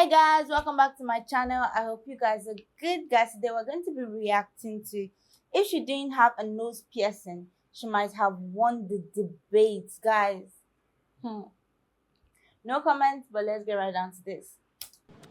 Hey guys, welcome back to my channel. I hope you guys are good. Guys, today we're going to be reacting to if she didn't have a nose piercing, she might have won the debate. Guys, no comments, but let's get right down to this.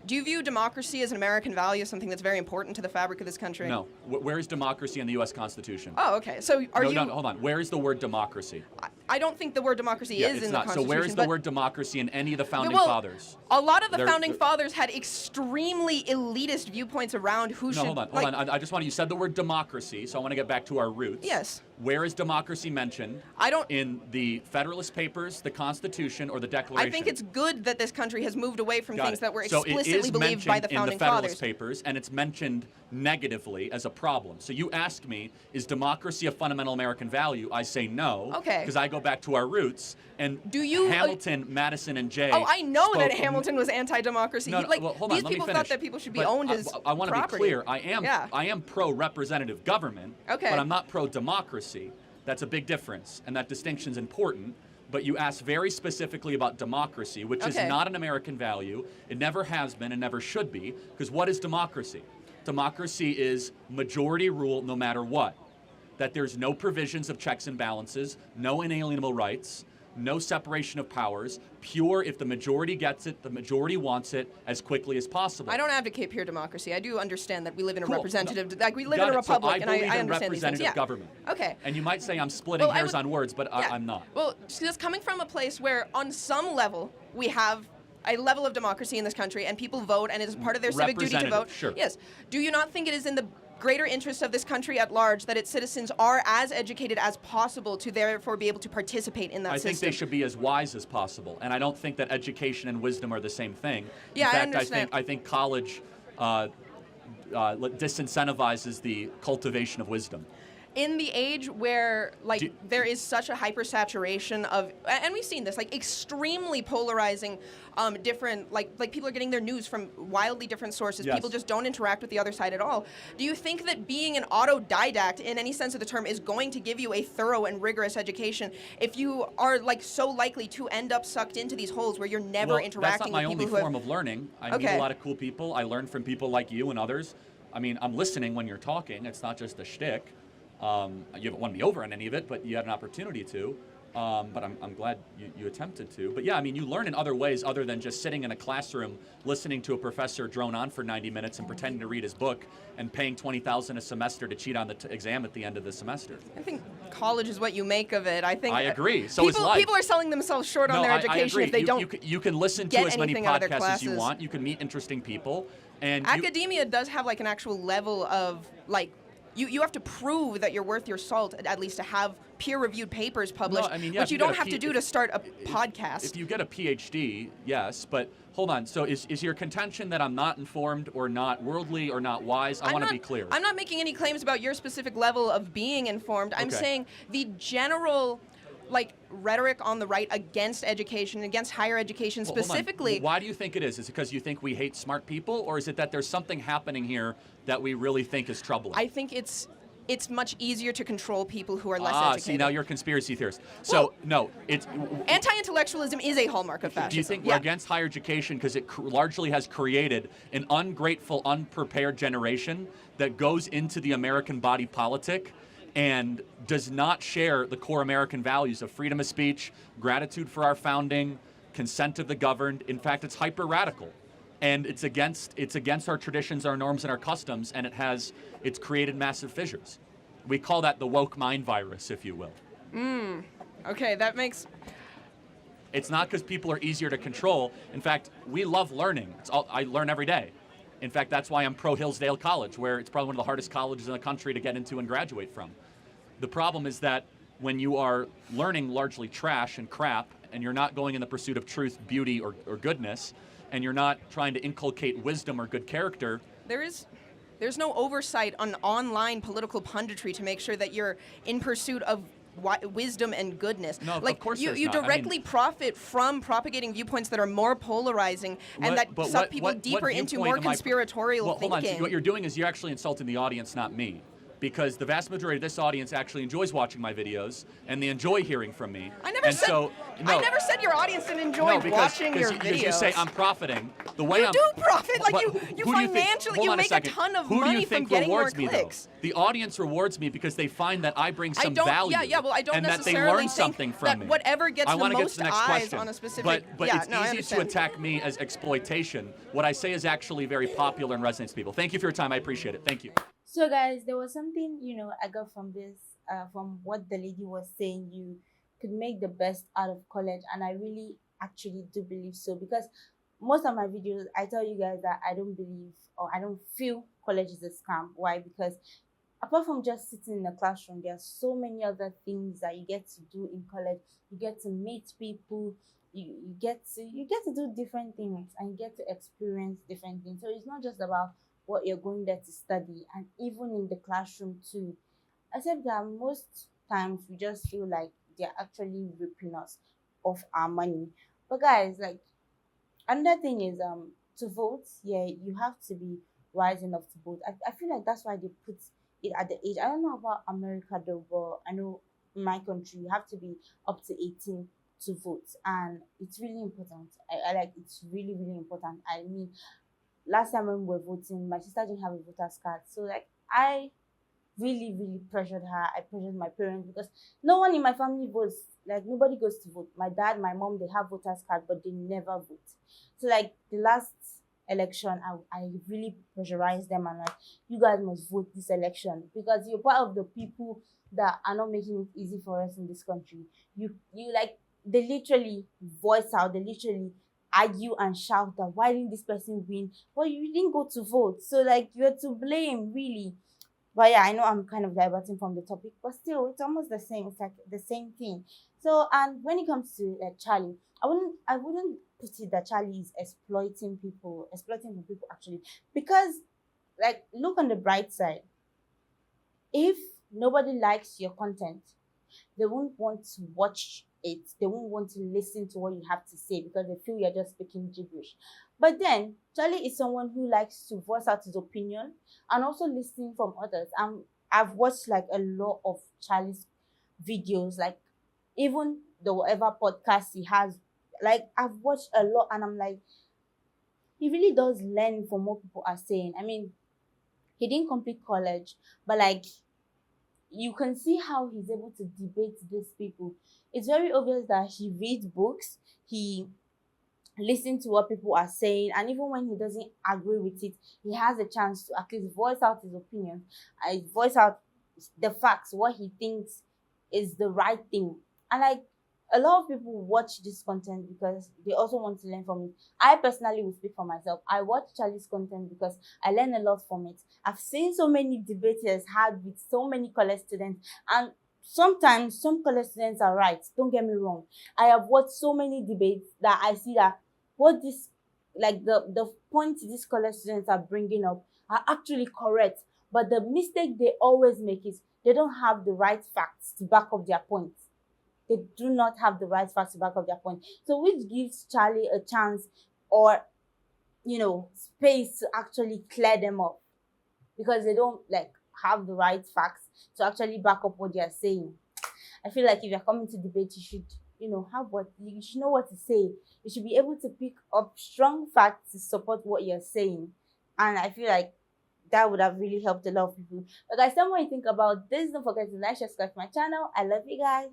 Do you view democracy as an American value, something that's very important to the fabric of this country? No. Where is democracy in the U.S. Constitution? Oh, okay. So No, hold on. Where is the word democracy? I don't think the word democracy is in the Constitution. So where is the word democracy in any of the founding fathers? A lot of the founding fathers had extremely elitist viewpoints around who should... No, hold on. I just want to... You said the word democracy, so I want to get back to our roots. Yes. Where is democracy mentioned? In the Federalist Papers, the Constitution, or the Declaration? I think it's good that this country has moved away from things that were So explicitly believed by the founding in the Federalist fathers. Papers, and it's mentioned negatively as a problem. So you asked me, is democracy a fundamental American value? I say no. Okay. Because I go back to our roots. And Hamilton, Madison, and Jay... Oh, I know that Hamilton was anti-democracy. No, well, hold on, these people thought that people should be owned as I want to be clear. I am pro-representative government, but I'm not pro-democracy. That's a big difference, and that distinction's important. But you asked very specifically about democracy, which is not an American value. It never has been and never should be, because what is democracy? Democracy is majority rule no matter what. That there's no provisions of checks and balances, no inalienable rights, no separation of powers, pure if the majority gets it, the majority wants it as quickly as possible. I don't advocate pure democracy. I do understand that we live in a representative, like we live in a republic, so and I understand representative these things. Yeah. government. Okay. And you might say I'm splitting hairs on words, but I'm not. Well, just coming from a place where on some level we have a level of democracy in this country and people vote and it is part of their civic duty to vote. Sure. Yes. Do you not think it is in the greater interest of this country at large that its citizens are as educated as possible to therefore be able to participate in that system? I think they should be as wise as possible, and I don't think that education and wisdom are the same thing. Yeah, in fact, I understand. I think college disincentivizes the cultivation of wisdom. In the age where there is such a hypersaturation of, and we've seen this, like extremely polarizing, different, like people are getting their news from wildly different sources. Yes. People just don't interact with the other side at all. Do you think that being an autodidact in any sense of the term is going to give you a thorough and rigorous education if you are so likely to end up sucked into these holes where you're never interacting with people who that's not my only form of learning. I meet a lot of cool people. I learn from people like you and others. I mean, I'm listening when you're talking. It's not just a shtick. You haven't won me over on any of it, but you had an opportunity to. But I'm glad you attempted to. But yeah, I mean, you learn in other ways other than just sitting in a classroom, listening to a professor drone on for 90 minutes and pretending to read his book and paying $20,000 a semester to cheat on the exam at the end of the semester. I think college is what you make of it. I agree. So is life. People are selling themselves short on their education if they don't. You can listen to as many podcasts as you want. You can meet interesting people. And academia does have an actual level of You have to prove that you're worth your salt, at least to have peer-reviewed papers published, which you don't have to do to start a podcast. If you get a PhD, yes, but hold on. So is your contention that I'm not informed or not worldly or not wise? I want to be clear. I'm not making any claims about your specific level of being informed. I'm saying the general rhetoric on the right against education, against higher education specifically. Why do you think it is? Is it because you think we hate smart people, or is it that there's something happening here that we really think is troubling? I think it's much easier to control people who are less educated. See, now you're a conspiracy theorist. So, no, it's... Anti-intellectualism is a hallmark of fascism. Do you think we're against higher education because it largely has created an ungrateful, unprepared generation that goes into the American body politic and does not share the core American values of freedom of speech, gratitude for our founding, consent of the governed? In fact, it's hyper-radical. And it's against our traditions, our norms, and our customs, and it's created massive fissures. We call that the woke mind virus, if you will. Okay, that makes... It's not because people are easier to control. In fact, we love learning. I learn every day. In fact, that's why I'm pro-Hillsdale College, where it's probably one of the hardest colleges in the country to get into and graduate from. The problem is that when you are learning largely trash and crap, and you're not going in the pursuit of truth, beauty, or goodness, and you're not trying to inculcate wisdom or good character... There's no oversight on online political punditry to make sure that you're in pursuit of wisdom and goodness. No, of course you directly profit from propagating viewpoints that are more polarizing and that suck people deeper into more conspiratorial thinking. Hold on. What you're doing is you're actually insulting the audience, not me. because the vast majority of this audience actually enjoys watching my videos and they enjoy hearing from me. I never said your audience didn't enjoy watching your videos. You say I'm profiting. The way you do profit, like you financially, you make a ton of money from getting more clicks. The audience rewards me because they find that I bring some value. Well, I don't and that they necessarily learn something from that me. whatever gets I the want to get most to the next eyes question. on a specific. But it's easy to attack me as exploitation. What I say is actually very popular and resonates with people. Thank you for your time. I appreciate it. Thank you. So guys, there was something, I got from this, from what the lady was saying. You could make the best out of college, and I really actually do believe so, because most of my videos, I tell you guys that I don't believe, or I don't feel college is a scam. Why? Because apart from just sitting in the classroom, there are so many other things that you get to do in college. You get to meet people, you get to do different things, and you get to experience different things. So it's not just about what you're going there to study, and even in the classroom too. Except that most times we just feel like they're actually ripping us of our money. But guys, like, another thing is to vote, yeah, you have to be wise enough to vote. I feel like that's why they put it at the age. I don't know about America though, but I know in my country you have to be up to 18 to vote, and it's really important. I like, it's really, really important. I mean, last time when we were voting, my sister didn't have a voter's card, so like I really, really pressured her. I pressured my parents, because no one in my family votes. Like, nobody goes to vote. My dad, my mom, they have voter's card, but they never vote. So like the last election, I really pressurized them, and like, you guys must vote this election, because you're part of the people that are not making it easy for us in this country. You like, they literally voice out, they literally argue and shout that why didn't this person win? Well, you didn't go to vote, so like, you're to blame, really. But yeah, I know I'm kind of diverting from the topic, but still, it's almost the same. It's like the same thing. So, and when it comes to Charlie, I wouldn't put it that Charlie is exploiting people actually, because like, look on the bright side. If nobody likes your content, they won't want to watch it. They won't want to listen to what you have to say, because they feel you're just speaking gibberish. But then Charlie is someone who likes to voice out his opinion and also listen from others. And I've watched like a lot of Charlie's videos, like even the whatever podcast he has. Like, I've watched a lot, and I'm like, he really does learn from what people are saying. I mean, he didn't complete college, but like, you can see how he's able to debate these people. It's very obvious that he reads books, he listens to what people are saying, and even when he doesn't agree with it, he has a chance to at least voice out his opinion, voice out the facts, what he thinks is the right thing. And like, a lot of people watch this content because they also want to learn from it. I personally will speak for myself. I watch Charlie's content because I learn a lot from it. I've seen so many debates he has had with so many college students, and sometimes some college students are right. Don't get me wrong. I have watched so many debates that I see that what this, like, the points these college students are bringing up are actually correct. But the mistake they always make is they don't have the right facts to back up their points. They do not have the right facts to back up their point. So which gives Charlie a chance, or space to actually clear them up, because they don't like have the right facts to actually back up what they are saying. I feel like if you're coming to debate, you should you should know what to say. You should be able to pick up strong facts to support what you're saying. And I feel like that would have really helped a lot of people. But guys, tell me what you think about this. Don't forget to like, subscribe to my channel. I love you guys.